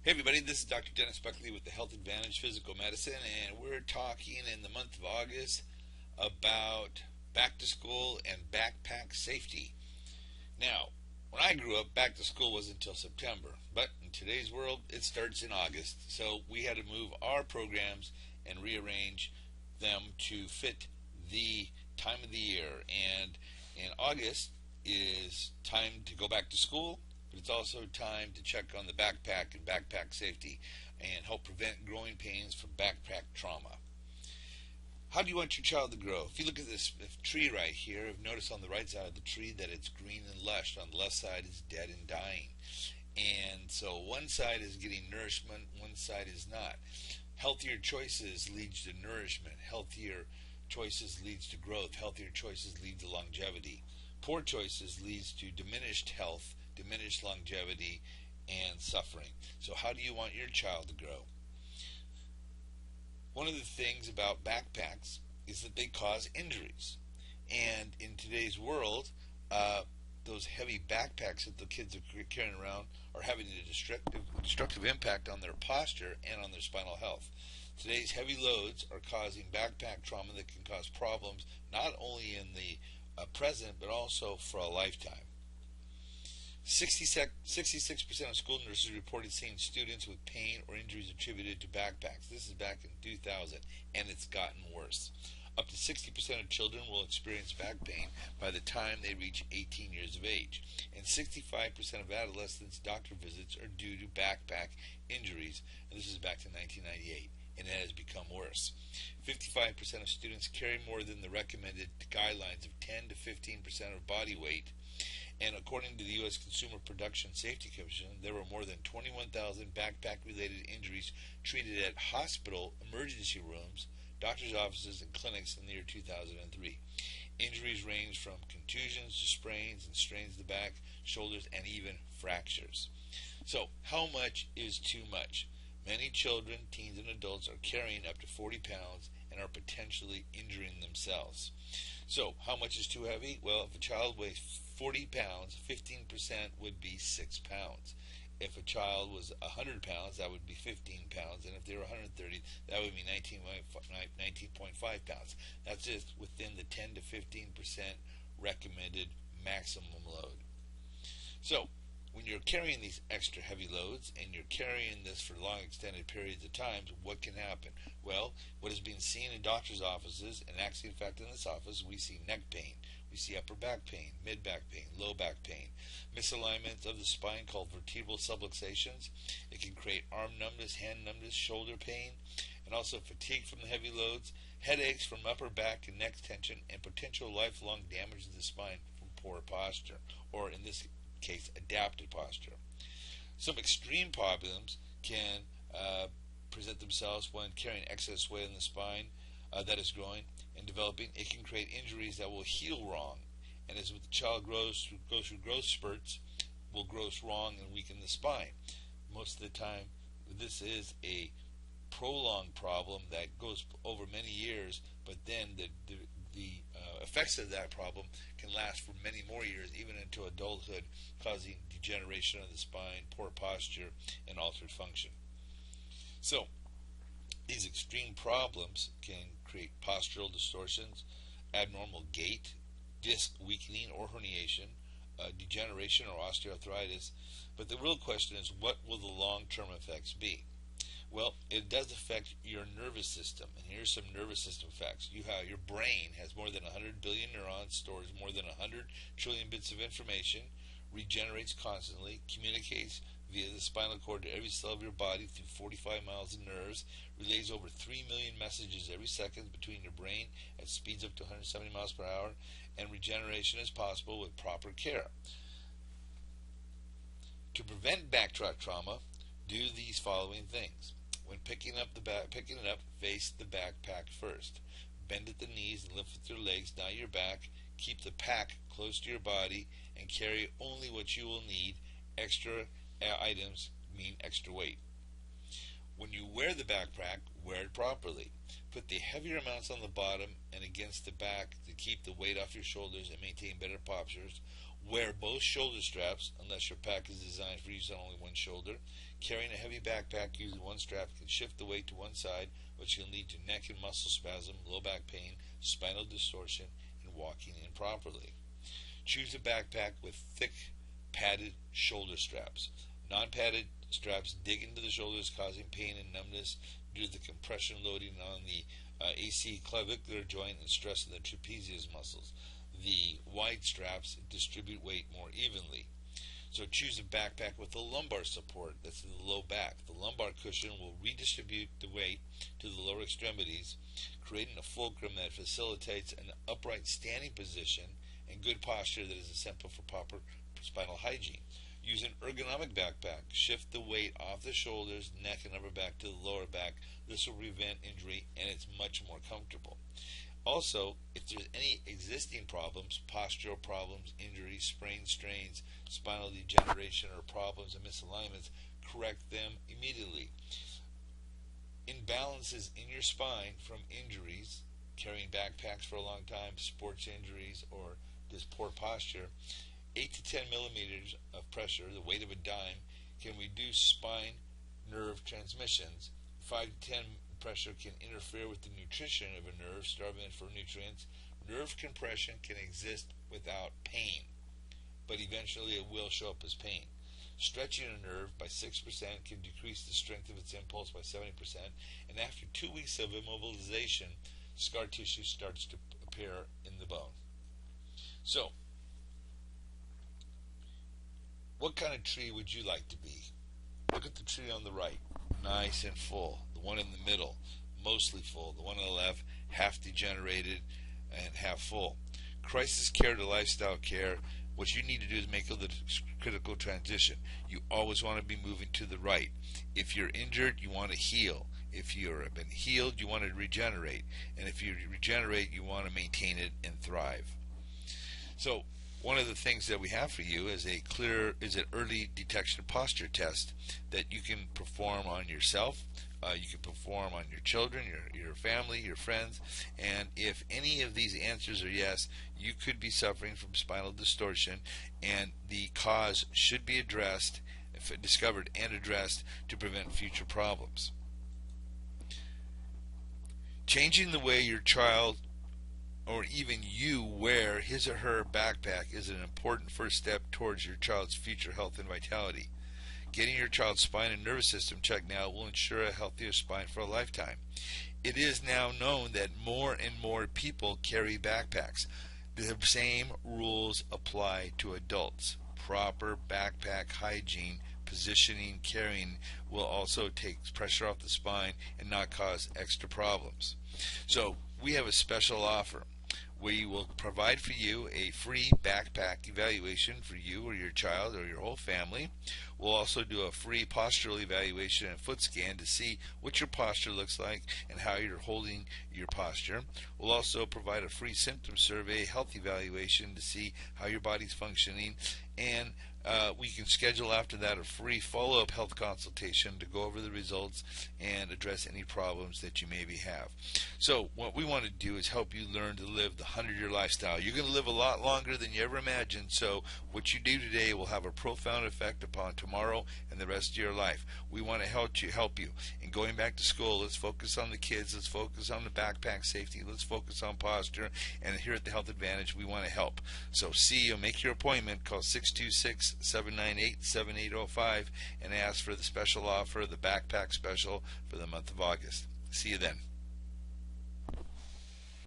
Hey everybody, this is Dr. Dennis Buckley with the Health Advantage Physical Medicine, and we're talking in the month of August about back to school and backpack safety. Now, when I grew up, back to school wasn't until September, but in today's world, it starts in August. So we had to move our programs and rearrange them to fit the time of the year. And in August is time to go back to school, but it's also time to check on the backpack and backpack safety and help prevent growing pains from backpack trauma. How do you want your child to grow? If you look at this tree right here, notice on the right side of the tree that it's green and lush. On the left side is dead and dying. And so one side is getting nourishment, one side is not. Healthier choices leads to nourishment. Healthier choices leads to growth. Healthier choices lead to longevity. Poor choices leads to diminished health, diminished longevity, and suffering. So how do you want your child to grow? One of the things about backpacks is that they cause injuries. And in today's world, those heavy backpacks that the kids are carrying around are having a destructive impact on their posture and on their spinal health. Today's heavy loads are causing backpack trauma that can cause problems not only in the present but also for a lifetime. 66% of school nurses reported seeing students with pain or injuries attributed to backpacks. This is back in 2000, and it's gotten worse. Up to 60% of children will experience back pain by the time they reach 18 years of age, and 65% of adolescents' doctor visits are due to backpack injuries, and this is back to 1998, and it has become worse. 55% of students carry more than the recommended guidelines of 10 to 15% of body weight. And according to the U.S. Consumer Production Safety Commission, there were more than 21,000 backpack-related injuries treated at hospital emergency rooms, doctors' offices, and clinics in the year 2003. Injuries range from contusions to sprains and strains of the back, shoulders, and even fractures. So, how much is too much? Many children, teens, and adults are carrying up to 40 pounds and are potentially injuring themselves. So, how much is too heavy? Well, if a child weighs 40 pounds, 15% would be 6 pounds. If a child was 100 pounds, that would be 15 pounds. And if they were 130, that would be 19.5 pounds. That's just within the 10 to 15% recommended maximum load. So, when you're carrying these extra heavy loads and you're carrying this for long extended periods of time, what can happen? Well, what is being seen in doctors' offices, and actually in fact in this office, we see neck pain, we see upper back pain, mid-back pain, low back pain, misalignments of the spine called vertebral subluxations. It can create arm numbness, hand numbness, shoulder pain, and also fatigue from the heavy loads, headaches from upper back and neck tension, and potential lifelong damage to the spine from poor posture, or in this case, adapted posture. Some extreme problems can present themselves when carrying excess weight in the spine that is growing and developing. It can create injuries that will heal wrong, and as the child goes through growth spurts, will grow wrong and weaken the spine. Most of the time, this is a prolonged problem that goes over many years, but then the effects of that problem can last for many more years, even into adulthood, causing degeneration of the spine, poor posture, and altered function. So, these extreme problems can create postural distortions, abnormal gait, disc weakening or herniation, degeneration or osteoarthritis. But the real question is, what will the long-term effects be? Well, it does affect your nervous system, and here's some nervous system facts. Your brain has more than 100 billion neurons, stores more than 100 trillion bits of information, regenerates constantly, communicates via the spinal cord to every cell of your body through 45 miles of nerves, relays over 3 million messages every second between your brain at speeds up to 170 miles per hour, and regeneration is possible with proper care. To prevent backpack trauma, do these following things. When picking it up, face the backpack first. Bend at the knees and lift with your legs, not your back. Keep the pack close to your body and carry only what you will need. Extra items mean extra weight. When you wear the backpack, wear it properly. Put the heavier amounts on the bottom and against the back to keep the weight off your shoulders and maintain better postures. Wear both shoulder straps unless your pack is designed for use on only one shoulder. Carrying a heavy backpack using one strap can shift the weight to one side, which can lead to neck and muscle spasm, low back pain, spinal distortion, and walking improperly. Choose a backpack with thick, padded shoulder straps. Non-padded straps dig into the shoulders, causing pain and numbness due to the compression loading on the AC clavicular joint and stress in the trapezius muscles. The wide straps distribute weight more evenly. So choose a backpack with a lumbar support that's in the low back. The lumbar cushion will redistribute the weight to the lower extremities, creating a fulcrum that facilitates an upright standing position and good posture that is essential for proper spinal hygiene. Use an ergonomic backpack. Shift the weight off the shoulders, neck, and upper back to the lower back. This will prevent injury, and it's much more comfortable. Also, if there's any existing problems, postural problems, injuries, sprains, strains, spinal degeneration, or problems and misalignments, correct them immediately. Imbalances in your spine from injuries, carrying backpacks for a long time, sports injuries, or just poor posture, 8 to 10 millimeters of pressure, the weight of a dime, can reduce spine nerve transmissions. 5 to 10 pressure can interfere with the nutrition of a nerve, starving it for nutrients. Nerve compression can exist without pain, but eventually it will show up as pain. Stretching a nerve by 6% can decrease the strength of its impulse by 70%, and after 2 weeks of immobilization, scar tissue starts to appear in the bone. So, what kind of tree would you like to be? Look at the tree on the right, nice and full. The one in the middle, mostly full. The one on the left, half degenerated and half full. Crisis care to lifestyle care, what you need to do is make the critical transition. You always want to be moving to the right. If you're injured, you want to heal. If you've been healed, you want to regenerate. And if you regenerate, you want to maintain it and thrive. So, one of the things that we have for you is an early detection posture test that you can perform on yourself. You can perform on your children, your family, your friends, and if any of these answers are yes, you could be suffering from spinal distortion, and the cause should be addressed, discovered and addressed to prevent future problems. Changing the way your child or even you wear his or her backpack is an important first step towards your child's future health and vitality. Getting your child's spine and nervous system checked now will ensure a healthier spine for a lifetime. It is now known that more and more people carry backpacks. The same rules apply to adults. Proper backpack hygiene, positioning, carrying will also take pressure off the spine and not cause extra problems. So we have a special offer. We will provide for you a free backpack evaluation for you or your child or your whole family. We'll also do a free postural evaluation and foot scan to see what your posture looks like and how you're holding your posture. We'll also provide a free symptom survey, health evaluation to see how your body's functioning, and we can schedule after that a free follow-up health consultation to go over the results and address any problems that you maybe have. So what we want to do is help you learn to live the 100-year lifestyle. You're going to live a lot longer than you ever imagined, so what you do today will have a profound effect upon tomorrow and the rest of your life. We want to help you. And going back to school, let's focus on the kids, let's focus on the backpack safety, let's focus on posture, and here at the Health Advantage we want to help. So see you, make your appointment, call 626-798-7805 and ask for the special offer, the backpack special for the month of August. See you then.